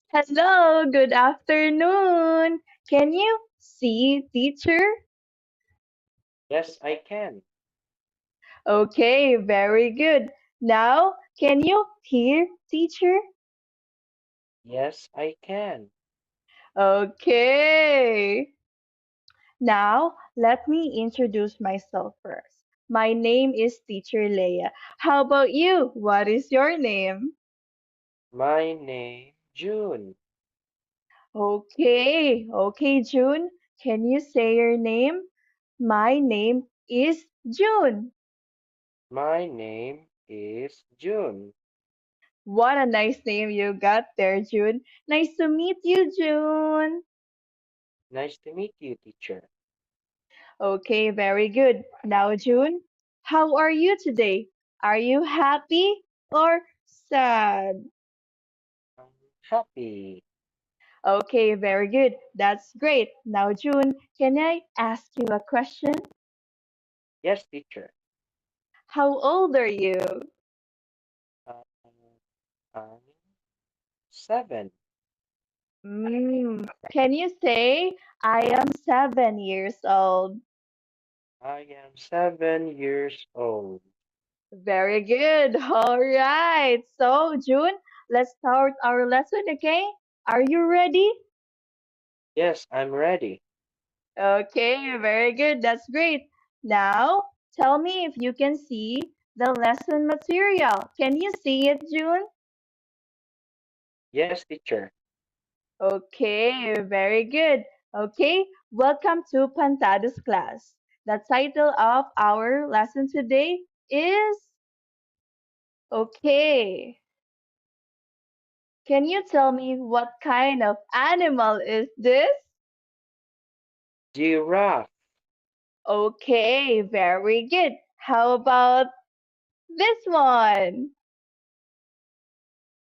Hello, good afternoon. Can you see, teacher? Yes, I can. Okay, very good. Now, can you hear, teacher? Yes, I can. Okay. Now, let me introduce myself first. My name is Teacher Leia. How about you? What is your name? My name June. Okay, June. Can you say your name? My name is June. My name is June. What a nice name you got there, June. Nice to meet you, June. Nice to meet you, teacher. Okay, very good. Now, June, how are you today? Are you happy or sad? I'm happy. Okay, very good. That's great. Now, June, can I ask you a question? Yes, teacher. How old are you? Um, I'm 7. Can you say I am 7 years old? I am 7 years old. Very good. All right. So, June, let's start our lesson, okay? Are you ready? Yes, I'm ready. Okay, very good. That's great. Now, tell me if you can see the lesson material. Can you see it, June? Yes, teacher. Okay, very good. Okay, welcome to Pantados class. The title of our lesson today is okay. Can you tell me what kind of animal is this? Giraffe. Okay, very good. How about this one?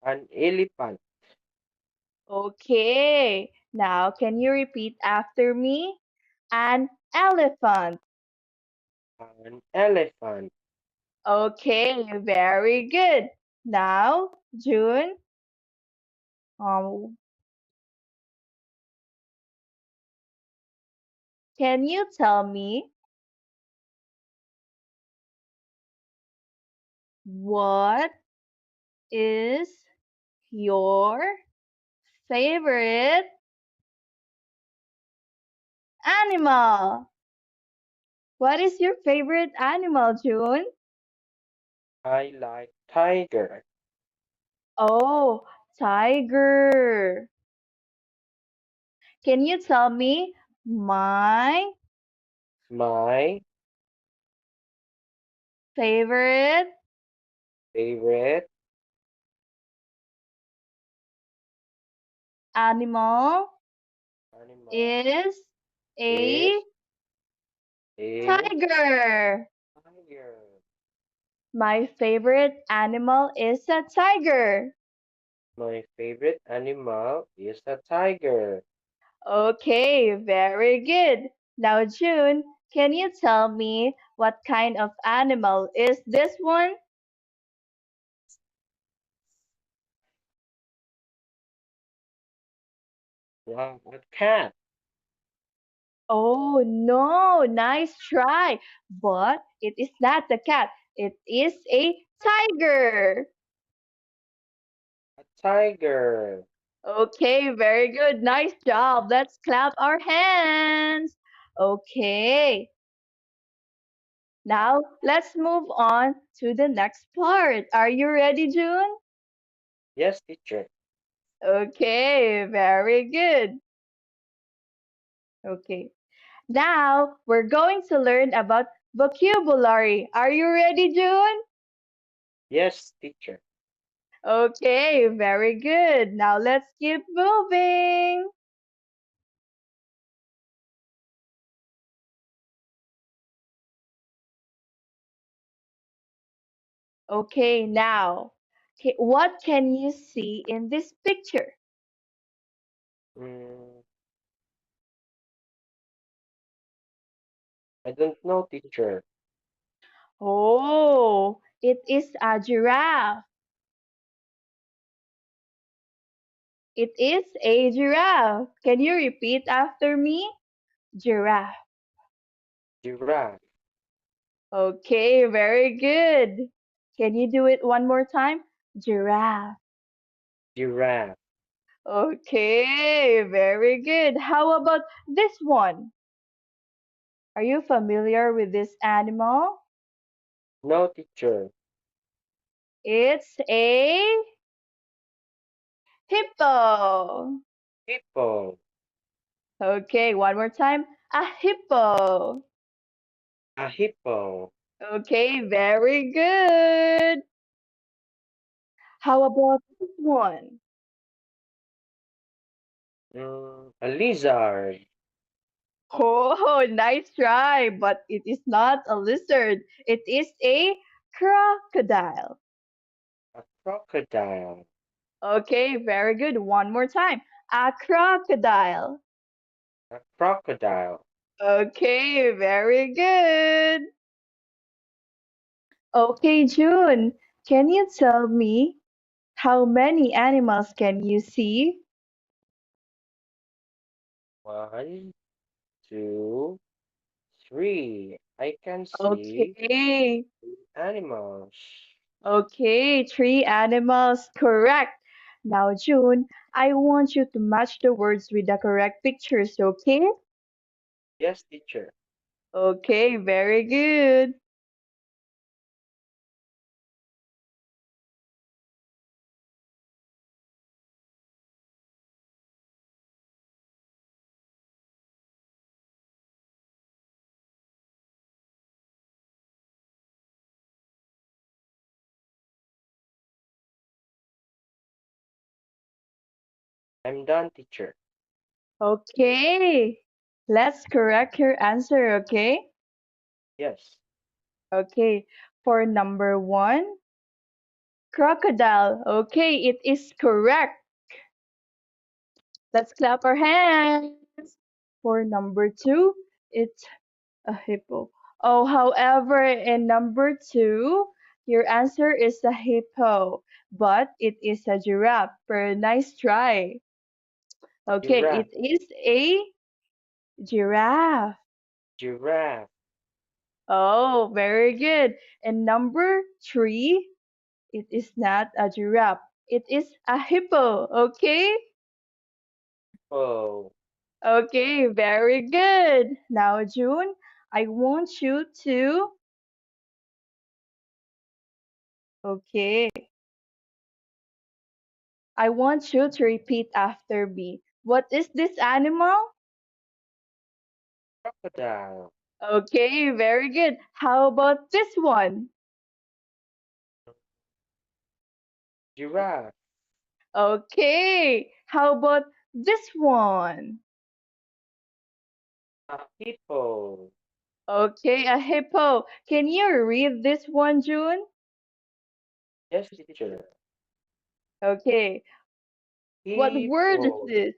An elephant. Okay, now can you repeat after me? An elephant. An elephant. Okay, very good. Now, June, um, can you tell me what is your favorite animal? What is your favorite animal, June? I like tiger. Oh, tiger. Can you tell me my My favorite favorite animal animal is a is is tiger. tiger. My favorite animal is a tiger. My favorite animal is a tiger. Okay, very good. Now, June, can you tell me what kind of animal is this one? Wow, a cat. Oh, no, nice try. But it is not a cat, it is a tiger. A tiger. Okay, very good. Nice job. Let's clap our hands. Okay, now let's move on to the next part. Are you ready, June? Yes, teacher. Okay, very good. Okay, now we're going to learn about vocabulary. Are you ready, June? Yes, teacher. Okay, very good. Now let's keep moving. Okay, now, okay, what can you see in this picture? Mm, I don't know, teacher. Oh, it is a giraffe. It is a giraffe. Can you repeat after me? Giraffe. Giraffe. Okay, very good. Can you do it one more time? Giraffe. Giraffe. Okay, very good. How about this one? Are you familiar with this animal? No, teacher. It's a hippo. Hippo. Okay, one more time. A hippo. A hippo. Okay, very good. How about this one? A lizard. Oh, nice try, but it is not a lizard. It is a crocodile. A crocodile. Okay, very good. One more time. A crocodile. A crocodile. Okay, very good. Okay, June, can you tell me how many animals can you see? One, two, three. I can see Okay, animals. okay, three animals, correct. Now, June, I want you to match the words with the correct pictures, okay? Yes, teacher. Okay, very good. I'm done, teacher. Okay, let's correct your answer, okay? Yes. Okay, for number one, crocodile. Okay, it is correct. Let's clap our hands. For number two, it's a hippo. Oh, however, in number two, your answer is a hippo, but it is a giraffe. Very nice try. Okay, Giraffe. it is a giraffe. Giraffe. Oh, very good. And number three, it is not a giraffe. It is a hippo. Okay? Oh. Okay, very good. Now, June, I want you to, okay, I want you to repeat after me. What is this animal? Crocodile. Okay, very good. How about this one? Giraffe. Okay, how about this one? A hippo. Okay, a hippo. Can you read this one, June? Yes, teacher. Okay, what word is Hippo. this?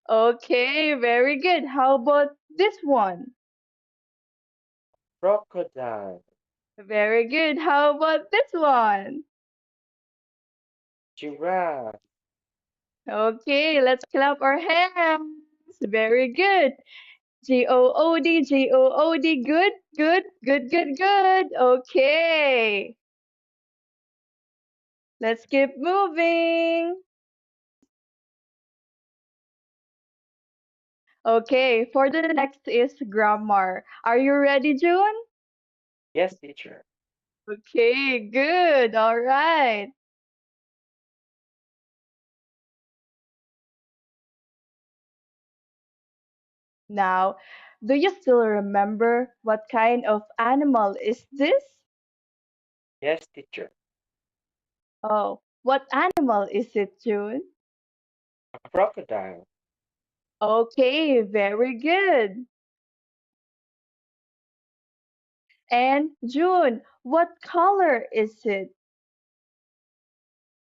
Okay, very good. How about this one? Crocodile. Very good. How about this one? Giraffe. Okay, let's clap our hands. Very good. Good, good, good, good, good, good. Okay, let's keep moving. Okay, for the next is grammar. Are you ready, June? Yes, teacher. Okay, good. All right. Now, do you still remember what kind of animal is this? Yes, teacher. Oh, what animal is it, June? A crocodile. Okay, very good. And June, what color is it?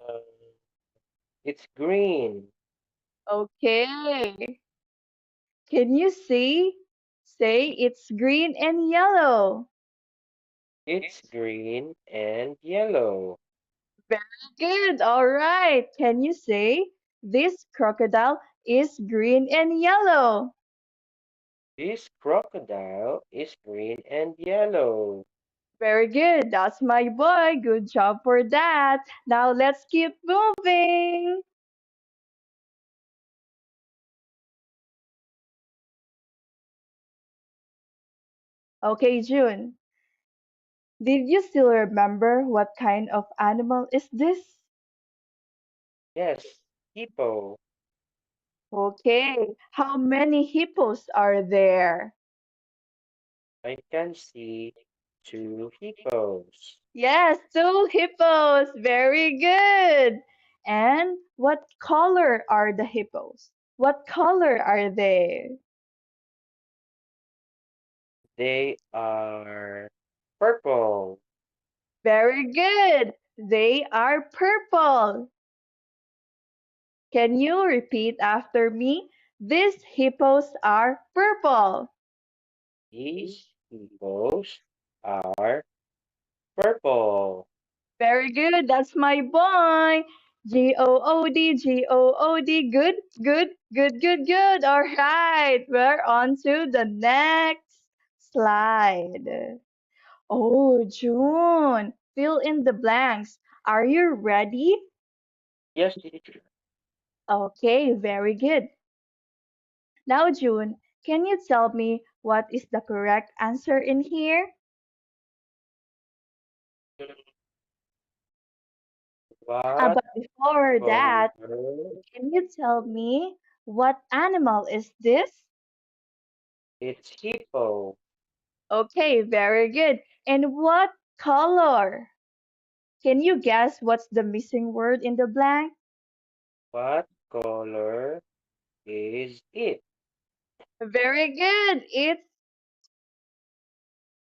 Uh, it's green. Okay. Can you see? Say it's green and yellow. It's green and yellow. Very good. All right. Can you say? This crocodile is green and yellow. This crocodile is green and yellow. Very good. That's my boy. Good job for that. Now let's keep moving. Okay, June. Did you still remember what kind of animal is this? Yes, hippo. Okay. How many hippos are there? I can see two hippos. Yes, two hippos. Very good. And what color are the hippos? What color are they? They are purple. Very good. They are purple. Can you repeat after me? These hippos are purple. These hippos are purple. Very good. That's my boy. Good, good, good, good, good, good. All right. We're on to the next slide. Oh, June. Fill in the blanks. Are you ready? Yes, teacher. Okay, very good. Now, June, can you tell me what is the correct answer in here? What But before that, color? can you tell me what animal is this? It's hippo. Okay, very good. And what color? Can you guess what's the missing word in the blank? What color is it? Very good.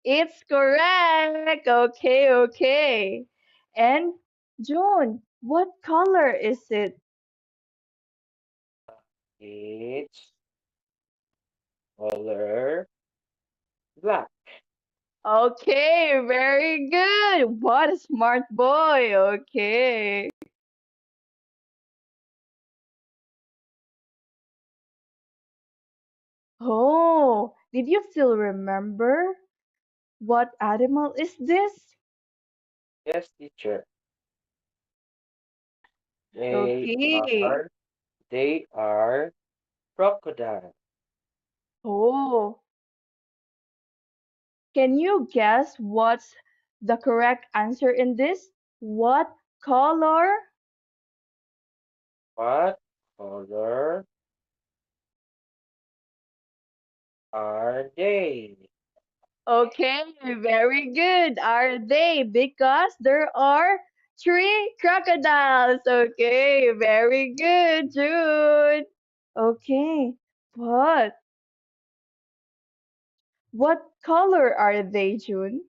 It's correct. Okay, okay. And June, what color is it? It's color black. Okay, very good. What a smart boy. Okay. Oh, did you still remember what animal is this? Yes, teacher. They Okay. are they are crocodile. Oh, can you guess what's the correct answer in this? What color? What color are they? Okay, very good. Are they? Because there are three crocodiles. Okay, very good, Jude. Okay, but what color are they, June?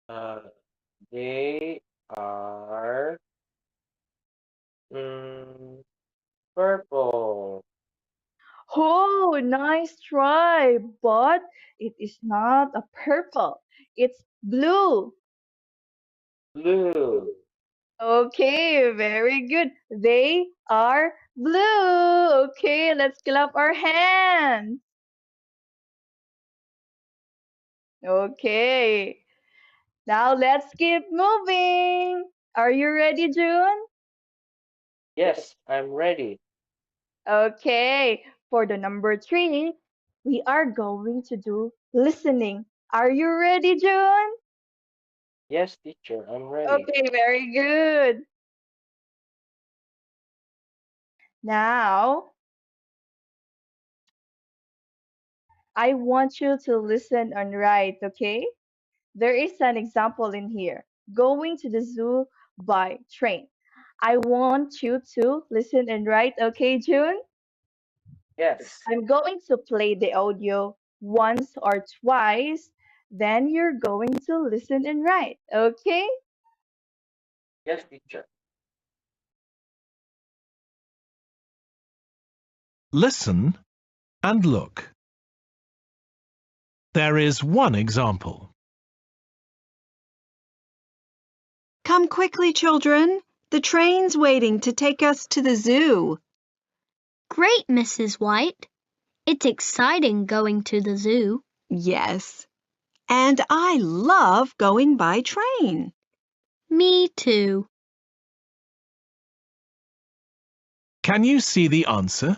Uh, they are purple. Oh, nice try, but it is not a purple. It's blue. Blue. Okay, very good. They are blue. Okay, let's clap our hands. Okay, now let's keep moving. Are you ready, June? Yes, I'm ready. Okay, for the number three, we are going to do listening. Are you ready, June? Yes, teacher, I'm ready. Okay, very good. Now, I want you to listen and write, okay? There is an example in here. Going to the zoo by train. I want you to listen and write, okay, June? Yes. I'm going to play the audio once or twice, then you're going to listen and write, okay? Yes, teacher. Listen and look. There is one example. Come quickly, children. The train's waiting to take us to the zoo. Great, Mrs. White. It's exciting going to the zoo. Yes, and I love going by train. Me too. Can you see the answer?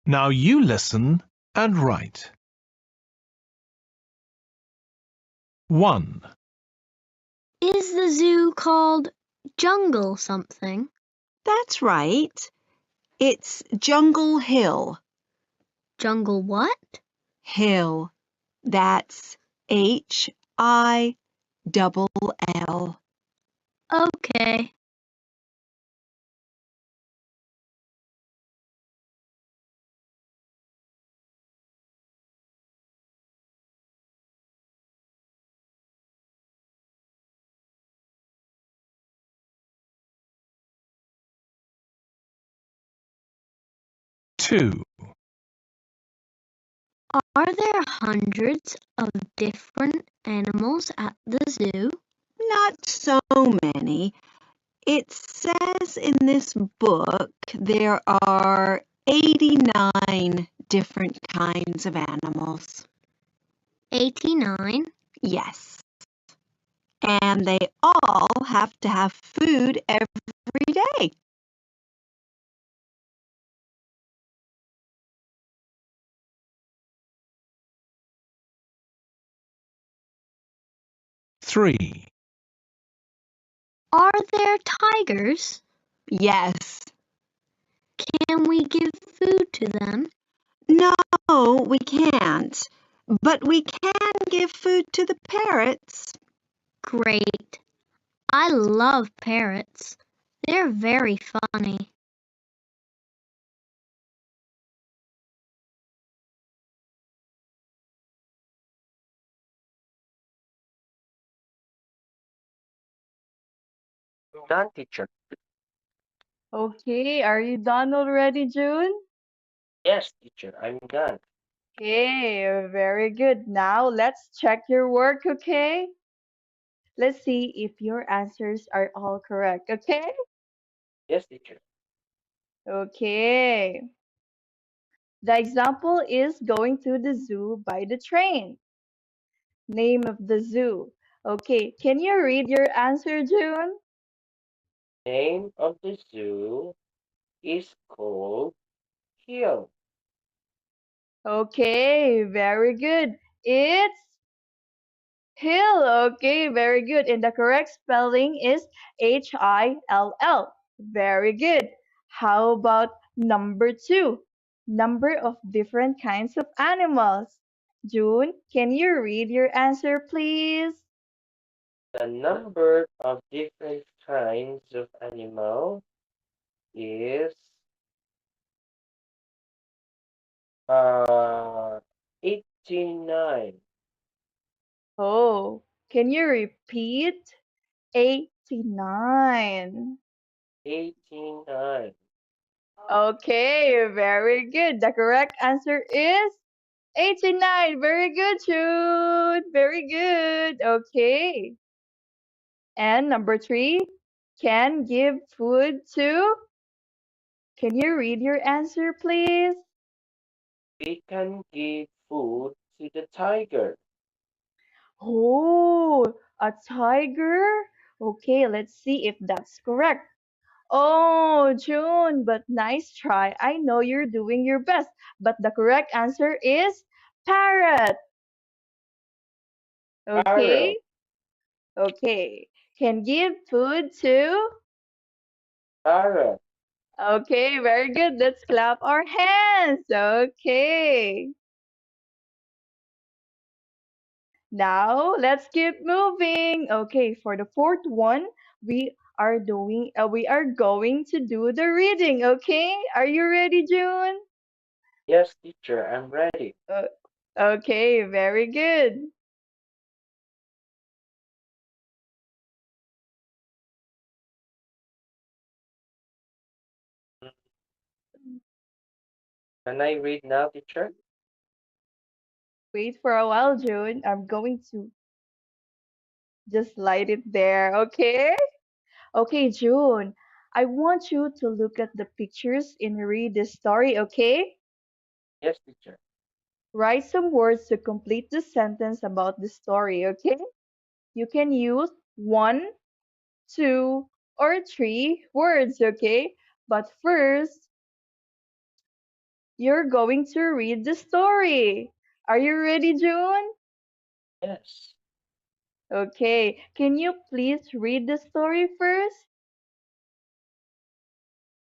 Now you listen and write. 1, Is the zoo called Jungle something? That's right. It's Jungle Hill. Jungle what? Hill. That's Hill. Okay. Two, Are there hundreds of different animals at the zoo? Not so many. It says in this book there are 89 different kinds of animals. 89. Yes. And they all have to have food every day. three, Are there tigers? Yes. Can we give food to them? No, we can't. But we can give food to the parrots. Great. I love parrots. They're very funny. Done, teacher. Okay, are you done already, June? Yes, teacher, I'm done. Okay, very good. Now let's check your work, okay? Let's see if your answers are all correct, okay? Yes, teacher. Okay. The example is going to the zoo by the train. Name of the zoo. Okay, can you read your answer, June? Name of the zoo is called Hill. Okay, very good. It's Hill. Okay, very good. And the correct spelling is Hill. Very good. How about number two? Number of different kinds of animals. June, can you read your answer, please? The number of different kinds of animal is 89. Oh, can you repeat? 89. 89. Okay, very good. The correct answer is 89. Very good, Jude. Very good. Okay. And number three, can give food to. Can you read your answer, please? We can give food to the tiger. Oh, a tiger? Okay, let's see if that's correct. Oh, June, but nice try. I know you're doing your best, but the correct answer is parrot. Parrot. Okay, okay. Can give food to. Parrot. Okay, very good. Let's clap our hands. Okay. Now let's keep moving. Okay, for the fourth one, we are going to do the reading. Okay, are you ready, June? Yes, teacher, I'm ready. Uh, okay, very good. Can I read now, teacher? Wait for a while, June. I'm going to just light it there. Okay. Okay, June, I want you to look at the pictures and read the story, okay? Yes, teacher. Write some words to complete the sentence about the story, okay? You can use one, two, or three words, okay? But first, you're going to read the story. Are you ready, June? Yes. Okay, can you please read the story first?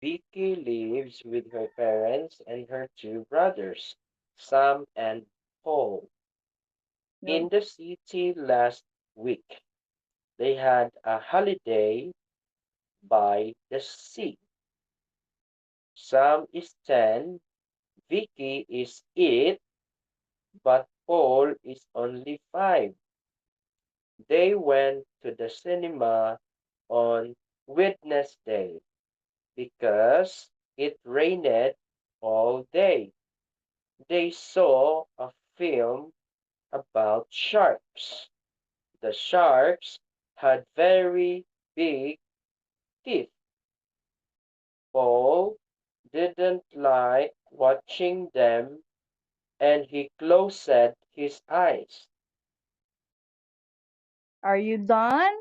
Vicky lives with her parents and her two brothers, Sam and Paul, in No. the city last week. They had a holiday by the sea. Sam is 10, Vicky is 8, but Paul is only 5. They went to the cinema on Wednesday because it rained all day. They saw a film about sharks. The sharks had very big teeth. Paul didn't like watching them and he closed his eyes. Are you done?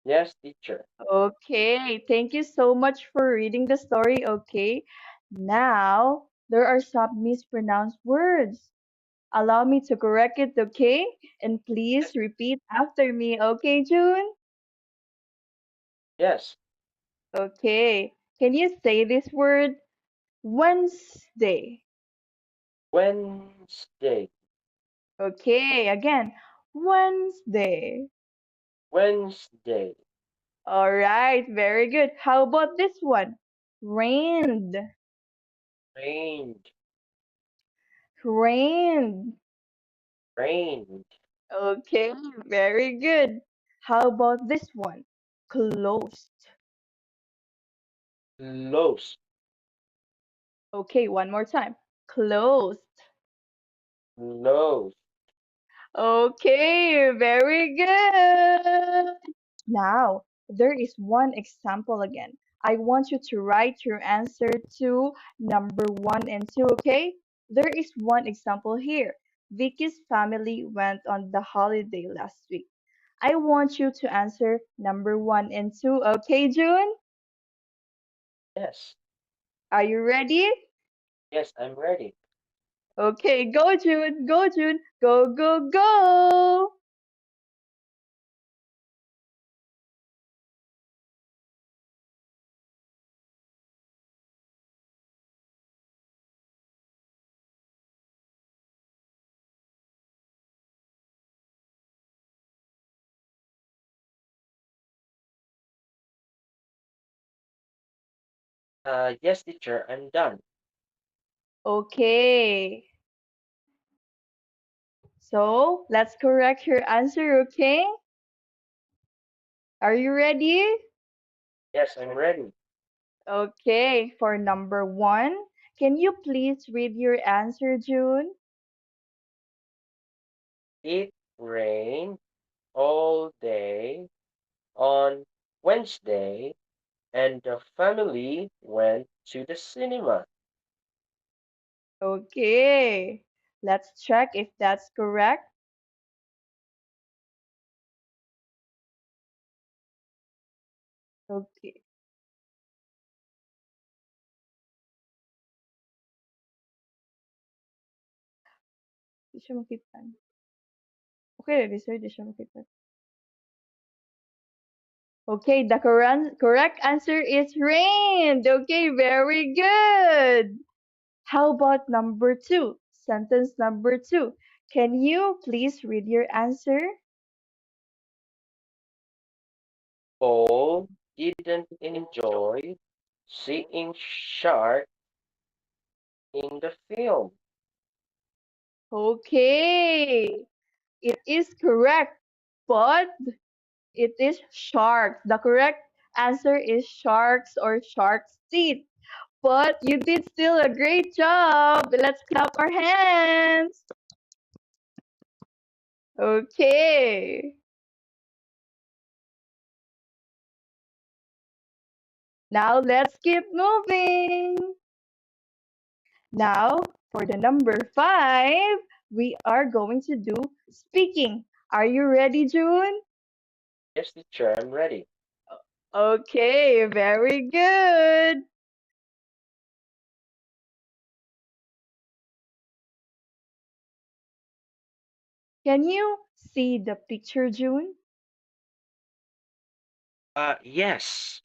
Yes, teacher. Okay, thank you so much for reading the story, okay? Now, there are some mispronounced words. Allow me to correct it, okay? And please Yes. repeat after me, okay, June? Yes. Okay, can you say this word? Wednesday. Wednesday. Okay, again, Wednesday. Wednesday. All right, very good. How about this one? Rained. Rained. Rained. Rained. Okay, very good. How about this one? Closed. Closed. Okay, one more time. Closed. Closed. Okay, very good. Now, there is one example again. I want you to write your answer to number one and two, okay? There is one example here. Vicky's family went on the holiday last week. I want you to answer number one and two, okay, June? Yes. Are you ready? Yes, I'm ready. Okay, go, June. Go, June. Go, go, go. Yes, teacher, I'm done. Okay. So let's correct your answer, okay? Are you ready? Yes, I'm ready. Okay, for number one, can you please read your answer, June? It rained all day on Wednesday, and the family went to the cinema. Okay, let's check if that's correct. Okay, di siya makita. Okay, ready, sir, di siya makita. Okay, the correct answer is rained. Okay, very good. How about number two? Sentence number two. Can you please read your answer? Paul didn't enjoy seeing shark in the film. Okay, it is correct, but it is sharks. The correct answer is sharks or shark's teeth. But you did still a great job. Let's clap our hands. Okay. Now let's keep moving. Now, for the number 5, we are going to do speaking. Are you ready, June? Yes, teacher, I'm ready. Okay, very good. Can you see the picture, June? Yes.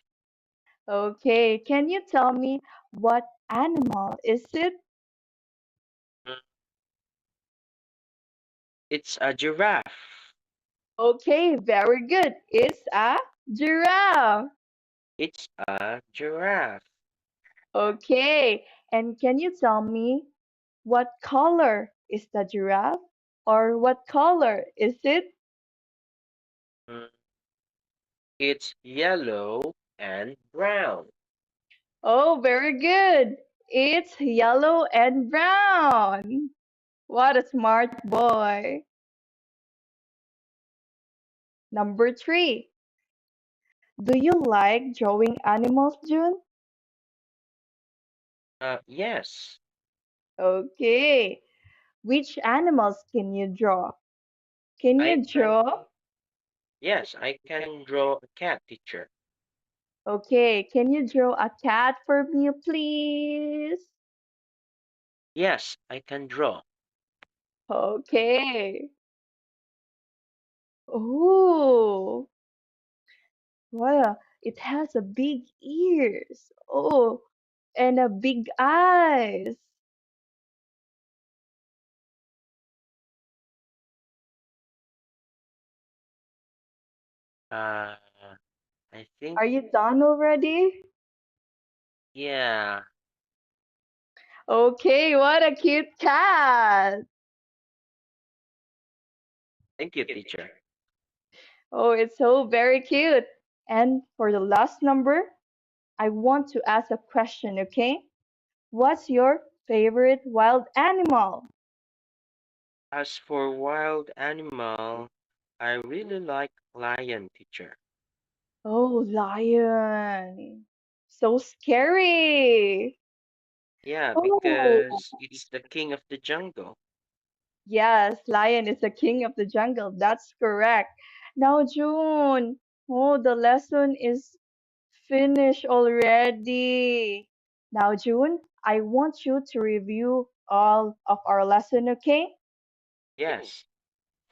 Okay, can you tell me what animal is it? Mm, It's a giraffe. Okay, very good. It's a giraffe. It's a giraffe. Okay, and can you tell me what color is the giraffe? Or what color is it? Mm, It's yellow and brown. Oh, very good. It's yellow and brown. What a smart boy. Number 3. Do you like drawing animals, June? Yes. Okay. Which animals can you draw? Can I you can. draw? Yes, I can draw a cat, teacher. Okay, can you draw a cat for me, please? Yes, I can draw. Okay. Oh, wow. It has a big ears. Oh, and a big eyes. Uh, I think. Are you done already? Yeah. Okay, what a cute cat. Thank you, teacher. Oh, it's so very cute. And for the last number, I want to ask a question, okay? What's your favorite wild animal? As for wild animal, I really like lion, teacher. Oh, lion. So scary. Yeah, Oh, because it's the king of the jungle. yes, lion is the king of the jungle. That's correct. Now, June. Oh, the lesson is finished already. Now, June, I want you to review all of our lesson, okay? Yes,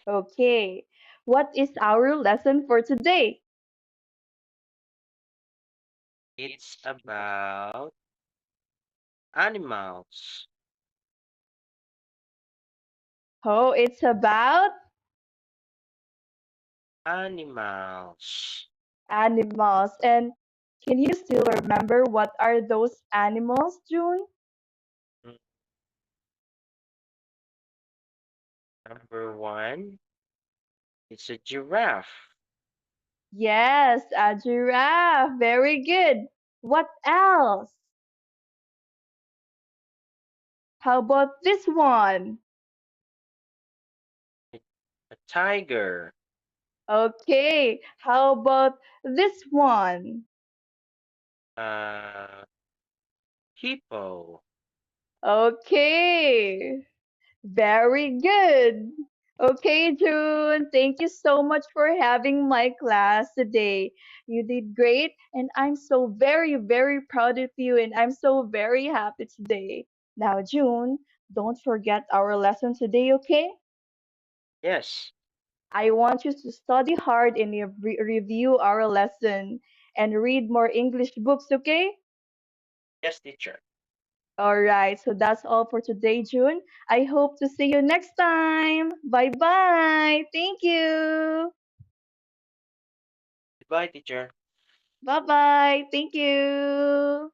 Okay. What is our lesson for today? it's about animals. Oh, it's about Animals. animals. And can you still remember what are those animals, June? Mm, Number one, it's a giraffe. Yes, a giraffe. Very good. What else? How about this one? A a tiger. Okay. How about this one? Uh, hippo. Okay. Very good. Okay, June, thank you so much for having my class today. You did great, and I'm so very, very proud of you, and I'm so very happy today. Now, June, don't forget our lesson today, okay? Yes, I want you to study hard and review our lesson and read more English books, okay? yes, teacher. All right, so that's all for today, June. I hope to see you next time. Bye bye. Thank you. Goodbye, teacher. Bye bye. Thank you.